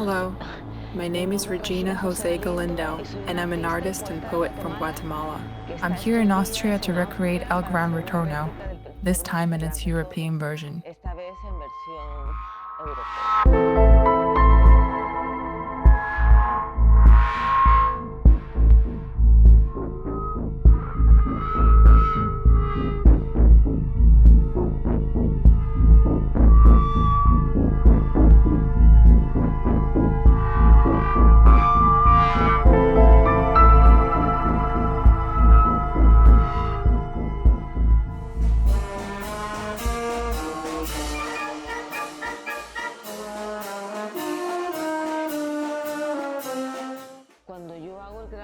Hello, my name is Regina José Galindo, and I'm an artist and poet from Guatemala. I'm here in Austria to recreate El Gran Retorno, this time in its European version.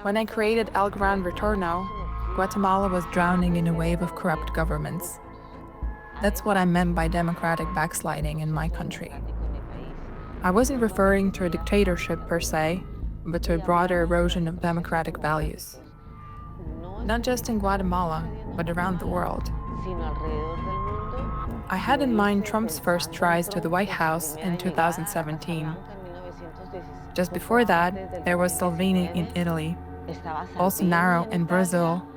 When I created El Gran Retorno, Guatemala was drowning in a wave of corrupt governments. That's what I meant by democratic backsliding in my country. I wasn't referring to a dictatorship per se, but to a broader erosion of democratic values. Not just in Guatemala, but around the world. I had in mind Trump's first rise to the White House in 2017. Just before that, there was Salvini in Italy, Bolsonaro in Brazil,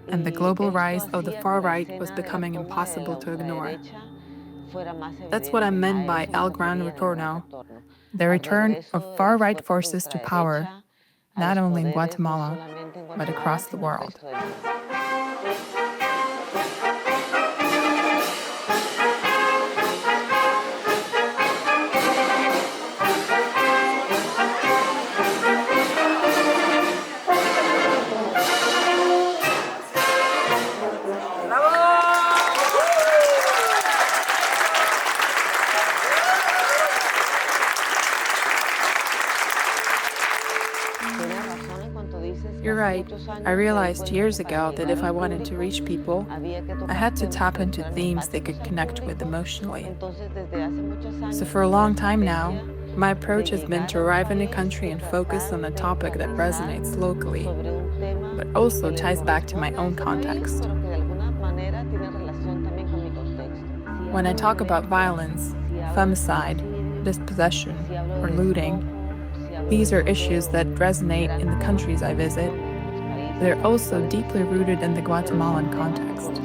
and the global rise of the far right was becoming impossible to ignore. That's what I meant by El Gran Retorno, the return of far-right forces to power, not only in Guatemala, but across the world. You're right. I realized years ago that if I wanted to reach people, I had to tap into themes they could connect with emotionally. So for a long time now, my approach has been to arrive in a country and focus on a topic that resonates locally, but also ties back to my own context. When I talk about violence, femicide, dispossession, or looting, these are issues that resonate in the countries I visit. They're also deeply rooted in the Guatemalan context.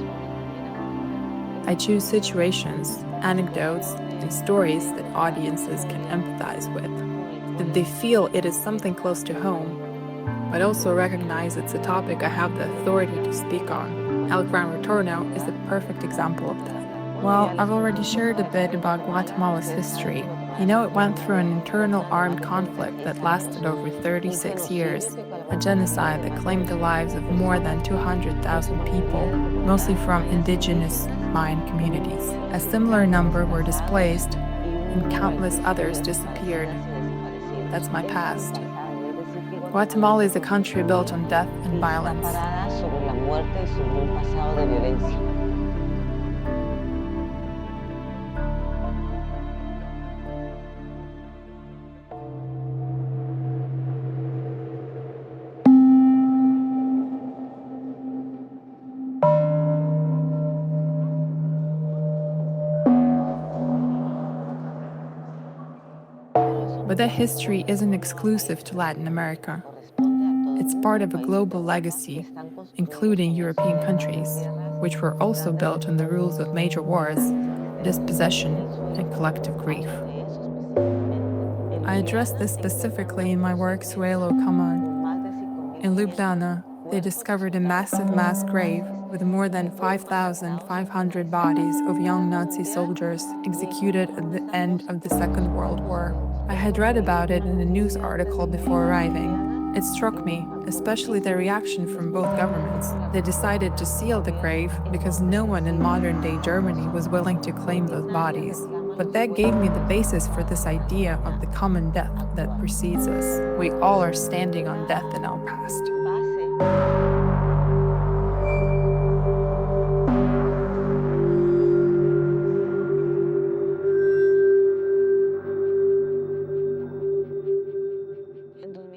I choose situations, anecdotes, and stories that audiences can empathize with, that they feel it is something close to home, but also recognize it's a topic I have the authority to speak on. El Gran Retorno is the perfect example of that. Well, I've already shared a bit about Guatemala's history. You know, it went through an internal armed conflict that lasted over 36 years, a genocide that claimed the lives of more than 200,000 people, mostly from indigenous Mayan communities. A similar number were displaced, and countless others disappeared. That's my past. Guatemala is a country built on death and violence. But that history isn't exclusive to Latin America. It's part of a global legacy, including European countries, which were also built on the rules of major wars, dispossession, and collective grief. I address this specifically in my work Suelo Kaman. In Ljubljana, they discovered a massive mass grave with more than 5,500 bodies of young Nazi soldiers executed at the end of the Second World War. I had read about it in a news article before arriving. It struck me, especially the reaction from both governments. They decided to seal the grave because no one in modern-day Germany was willing to claim those bodies. But that gave me the basis for this idea of the common death that precedes us. We all are standing on death in our past.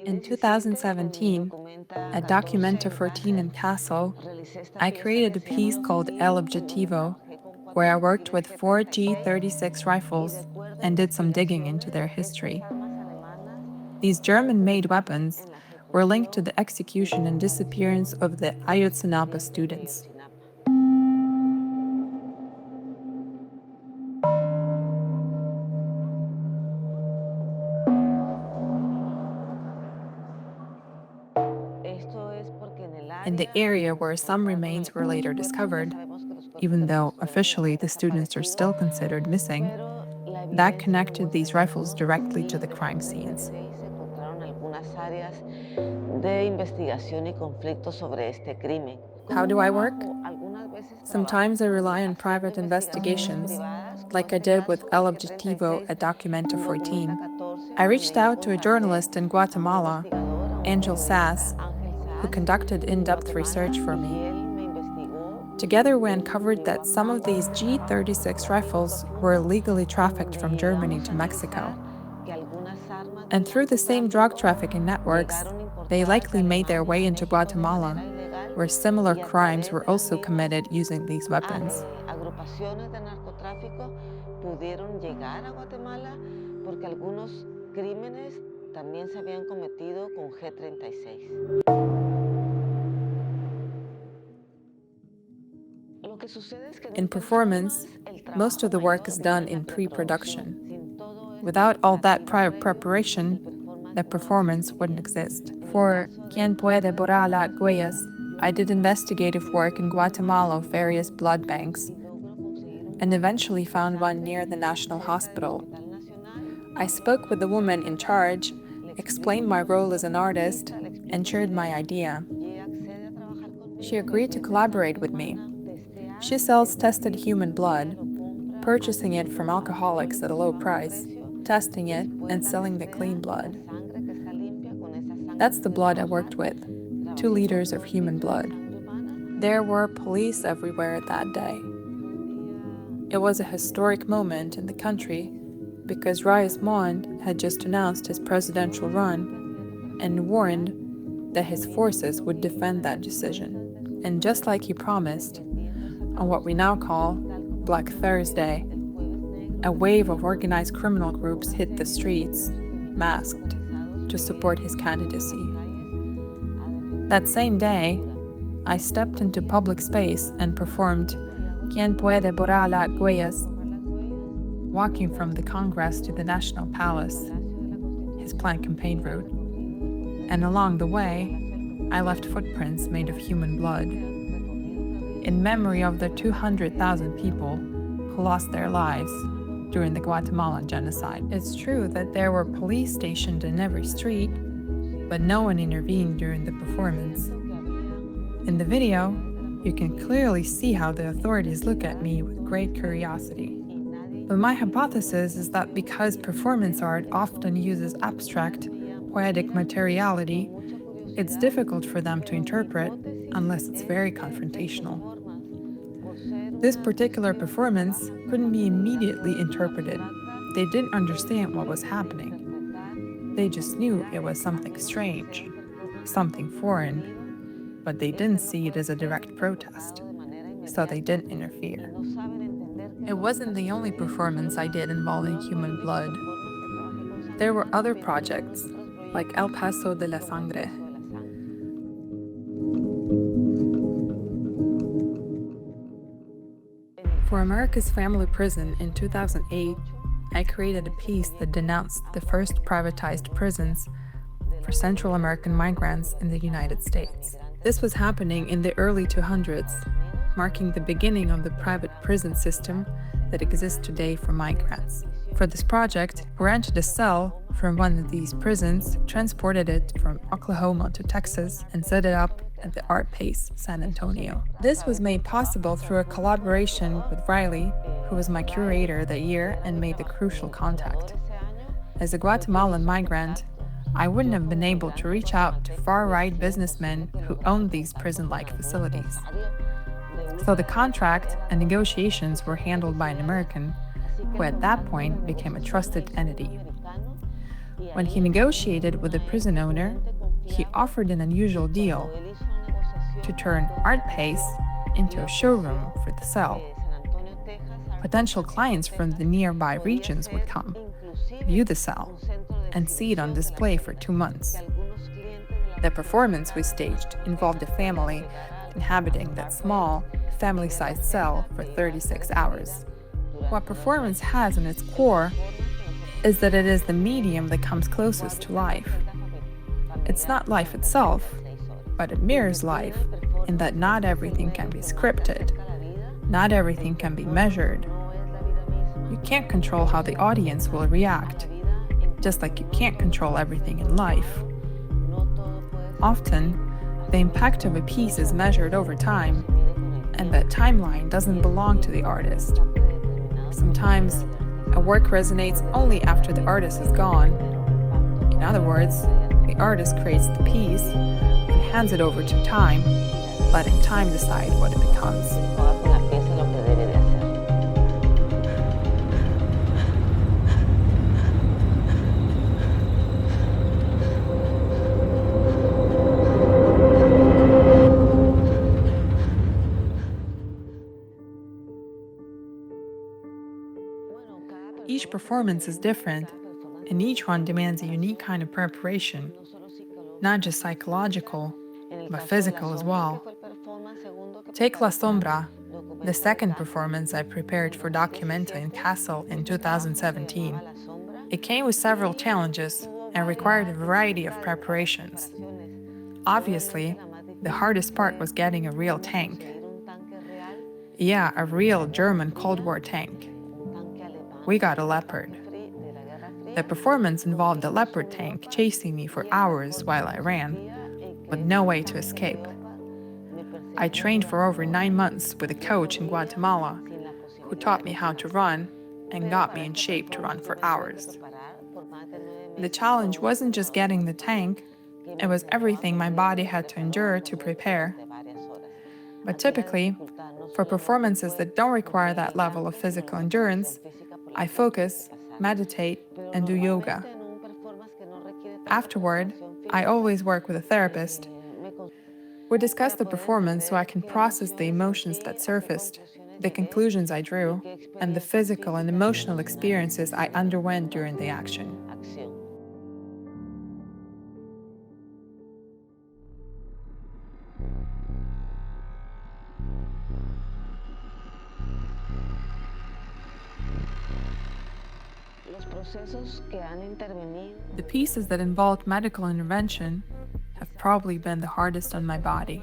In 2017, at Documenta 14 in Kassel, I created a piece called El Objetivo, where I worked with 4 G36 rifles and did some digging into their history. These German-made weapons were linked to the execution and disappearance of the Ayotzinapa students. In the area where some remains were later discovered, even though officially the students are still considered missing, that connected these rifles directly to the crime scenes. How do I work? Sometimes I rely on private investigations, like I did with El Objetivo at Documenta 14. I reached out to a journalist in Guatemala, Angel Sass, who conducted in-depth research for me. Together we uncovered that some of these G36 rifles were illegally trafficked from Germany to Mexico. And through the same drug trafficking networks, they likely made their way into Guatemala, where similar crimes were also committed using these weapons. In performance, most of the work is done in pre-production. Without all that prior preparation, the performance wouldn't exist. For Quien Puede Borrar las Huellas, I did investigative work in Guatemala of various blood banks, and eventually found one near the National Hospital. I spoke with the woman in charge, explained my role as an artist, and shared my idea. She agreed to collaborate with me. She sells tested human blood, purchasing it from alcoholics at a low price, testing it, and selling the clean blood. That's the blood I worked with, 2 liters of human blood. There were police everywhere that day. It was a historic moment in the country because Reyes Mond had just announced his presidential run and warned that his forces would defend that decision. And just like he promised, on what we now call Black Thursday, a wave of organized criminal groups hit the streets, masked, to support his candidacy. That same day, I stepped into public space and performed Quien Puede Borrar las Huellas, walking from the Congress to the National Palace, his planned campaign route. And along the way, I left footprints made of human blood, in memory of the 200,000 people who lost their lives during the Guatemalan genocide. It's true that there were police stationed in every street, but no one intervened during the performance. In the video, you can clearly see how the authorities look at me with great curiosity. But my hypothesis is that because performance art often uses abstract, poetic materiality, it's difficult for them to interpret unless it's very confrontational. This particular performance couldn't be immediately interpreted. They didn't understand what was happening. They just knew it was something strange, something foreign, but they didn't see it as a direct protest, so they didn't interfere. It wasn't the only performance I did involving human blood. There were other projects, like El Paso de la Sangre. For America's Family Prison in 2008, I created a piece that denounced the first privatized prisons for Central American migrants in the United States. This was happening in the early 200s, marking the beginning of the private prison system that exists today for migrants. For this project, we rented a cell from one of these prisons, transported it from Oklahoma to Texas, and set it up at the Art Pace, San Antonio. This was made possible through a collaboration with Riley, who was my curator that year and made the crucial contact. As a Guatemalan migrant, I wouldn't have been able to reach out to far-right businessmen who owned these prison-like facilities. So the contract and negotiations were handled by an American, who at that point became a trusted entity. When he negotiated with the prison owner, he offered an unusual deal to turn Art Pace into a showroom for the cell. Potential clients from the nearby regions would come, view the cell, and see it on display for 2 months. The performance we staged involved a family inhabiting that small, family-sized cell for 36 hours. What performance has in its core is that it is the medium that comes closest to life. It's not life itself, but it mirrors life in that not everything can be scripted, not everything can be measured. You can't control how the audience will react, just like you can't control everything in life. Often, the impact of a piece is measured over time, and that timeline doesn't belong to the artist. Sometimes, a work resonates only after the artist is gone. In other words, the artist creates the piece and hands it over to time, letting time decide what it becomes. Each performance is different, and each one demands a unique kind of preparation, not just psychological, but physical as well. Take La Sombra, the second performance I prepared for Documenta in Kassel in 2017. It came with several challenges and required a variety of preparations. Obviously, the hardest part was getting a real tank. Yeah, a real German Cold War tank. We got a Leopard. The performance involved the Leopard tank chasing me for hours while I ran, with no way to escape. I trained for over 9 months with a coach in Guatemala who taught me how to run and got me in shape to run for hours. The challenge wasn't just getting the tank, it was everything my body had to endure to prepare. But typically, for performances that don't require that level of physical endurance, I focus, meditate, and do yoga. Afterward, I always work with a therapist. We discuss the performance so I can process the emotions that surfaced, the conclusions I drew, and the physical and emotional experiences I underwent during the action. The pieces that involved medical intervention have probably been the hardest on my body.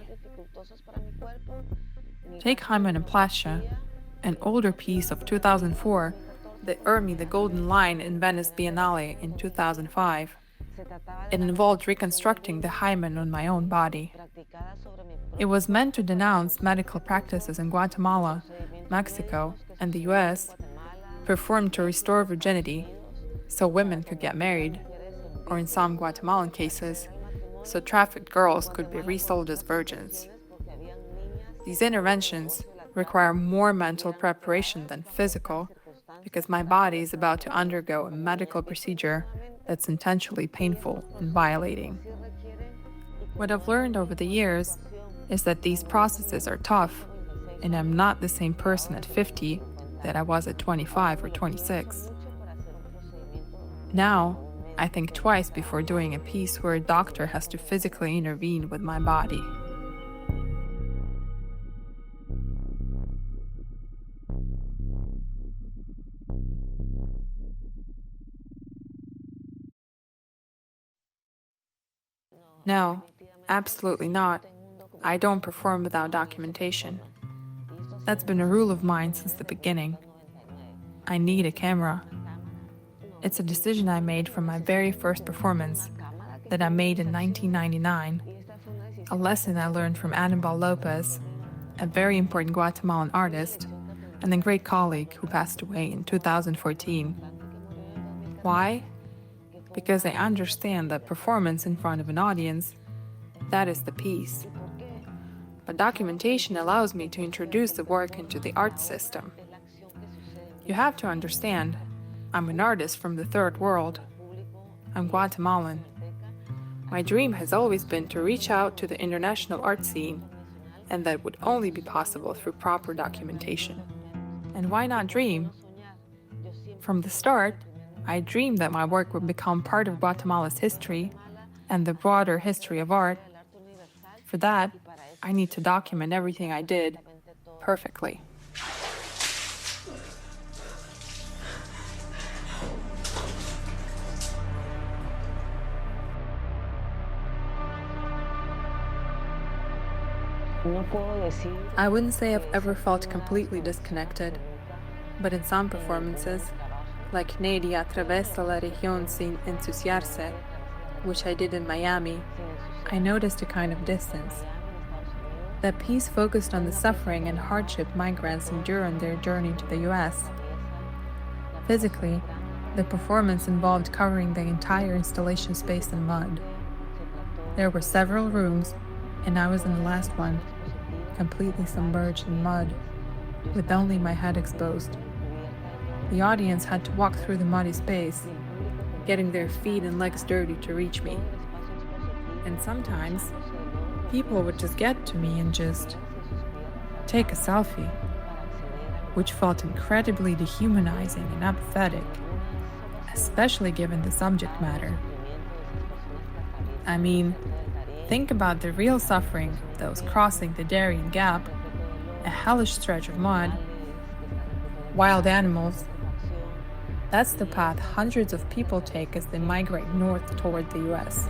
Take Hymenoplastia, an older piece of 2004 that earned me the Golden Lion in Venice Biennale in 2005. It involved reconstructing the hymen on my own body. It was meant to denounce medical practices in Guatemala, Mexico, and the US, performed to restore virginity, so women could get married, or in some Guatemalan cases, so trafficked girls could be resold as virgins. These interventions require more mental preparation than physical, because my body is about to undergo a medical procedure that's intentionally painful and violating. What I've learned over the years is that these processes are tough, and I'm not the same person at 50 that I was at 25 or 26. Now, I think twice before doing a piece where a doctor has to physically intervene with my body. No, absolutely not. I don't perform without documentation. That's been a rule of mine since the beginning. I need a camera. It's a decision I made from my very first performance that I made in 1999, a lesson I learned from Anibal Lopez, a very important Guatemalan artist, and a great colleague who passed away in 2014. Why? Because I understand that performance in front of an audience, that is the piece. But documentation allows me to introduce the work into the art system. You have to understand, I'm an artist from the third world. I'm Guatemalan. My dream has always been to reach out to the international art scene, and that would only be possible through proper documentation. And why not dream? From the start, I dreamed that my work would become part of Guatemala's history and the broader history of art. For that, I need to document everything I did perfectly. I wouldn't say I've ever felt completely disconnected, but in some performances, like Neri atravessa la región sin ensuciarse, which I did in Miami, I noticed a kind of distance. That piece focused on the suffering and hardship migrants endure on their journey to the US. Physically, the performance involved covering the entire installation space in mud. There were several rooms, and I was in the last one, completely submerged in mud, with only my head exposed. The audience had to walk through the muddy space, getting their feet and legs dirty to reach me. And sometimes, people would just get to me and just take a selfie, which felt incredibly dehumanizing and apathetic, especially given the subject matter. I mean, think about the real suffering of those crossing the Darien Gap, a hellish stretch of mud, wild animals. That's the path hundreds of people take as they migrate north toward the US.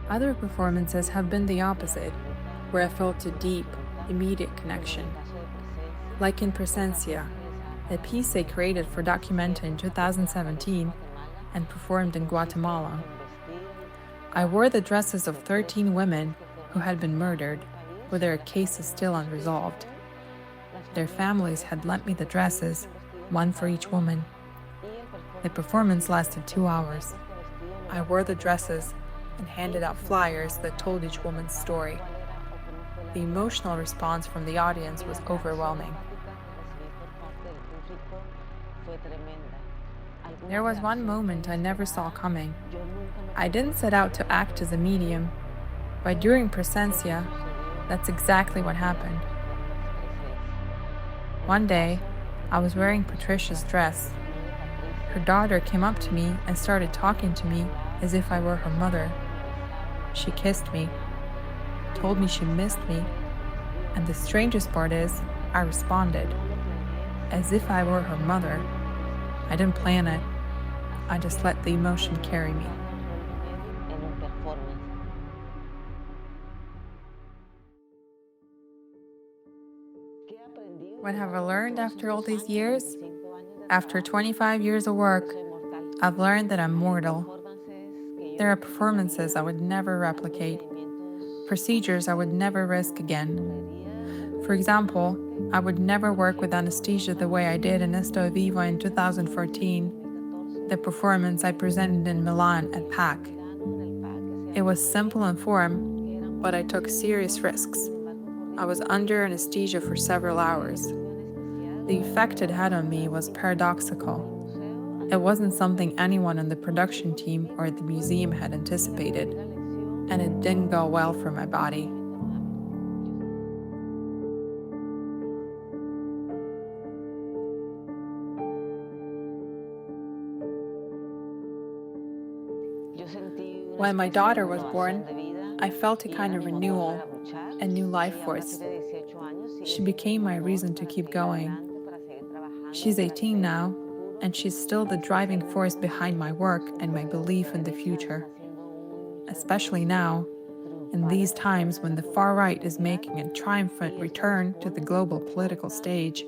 Other performances have been the opposite, where I felt a deep, immediate connection. Like in Presencia, a piece I created for Documenta in 2017 and performed in Guatemala. I wore the dresses of 13 women who had been murdered, with their cases still unresolved. Their families had lent me the dresses, one for each woman. The performance lasted 2 hours. I wore the dresses and handed out flyers that told each woman's story. The emotional response from the audience was overwhelming. There was one moment I never saw coming. I didn't set out to act as a medium, but during Presencia, that's exactly what happened. One day, I was wearing Patricia's dress. Her daughter came up to me and started talking to me as if I were her mother. She kissed me, told me she missed me, and the strangest part is, I responded, as if I were her mother. I didn't plan it, I just let the emotion carry me. What have I learned after all these years? After 25 years of work, I've learned that I'm mortal. There are performances I would never replicate, procedures I would never risk again. For example, I would never work with anesthesia the way I did in Esto Viva in 2014, the performance I presented in Milan at PAC. It was simple in form, but I took serious risks. I was under anesthesia for several hours. The effect it had on me was paradoxical. It wasn't something anyone on the production team or at the museum had anticipated, and it didn't go well for my body. When my daughter was born, I felt a kind of renewal, a new life force. She became my reason to keep going. She's 18 now, and she's still the driving force behind my work and my belief in the future. Especially now, in these times when the far right is making a triumphant return to the global political stage,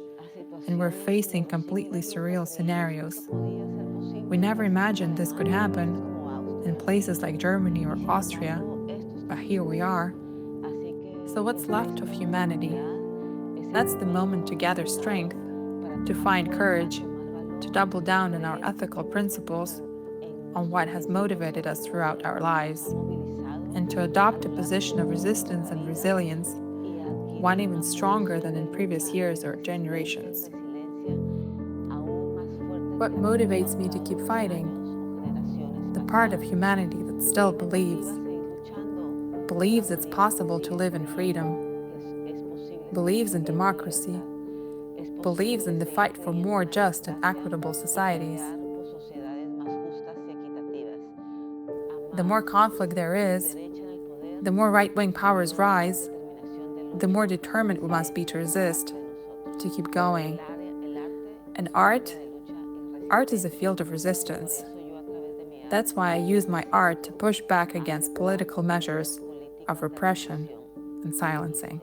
and we're facing completely surreal scenarios. We never imagined this could happen in places like Germany or Austria, but here we are. So what's left of humanity? That's the moment to gather strength, to find courage, to double down on our ethical principles, on what has motivated us throughout our lives, and to adopt a position of resistance and resilience, one even stronger than in previous years or generations. What motivates me to keep fighting? The part of humanity that still believes it's possible to live in freedom, believes in democracy, believes in the fight for more just and equitable societies. The more conflict there is, the more right-wing powers rise, the more determined we must be to resist, to keep going. And art is a field of resistance. That's why I use my art to push back against political measures of repression and silencing.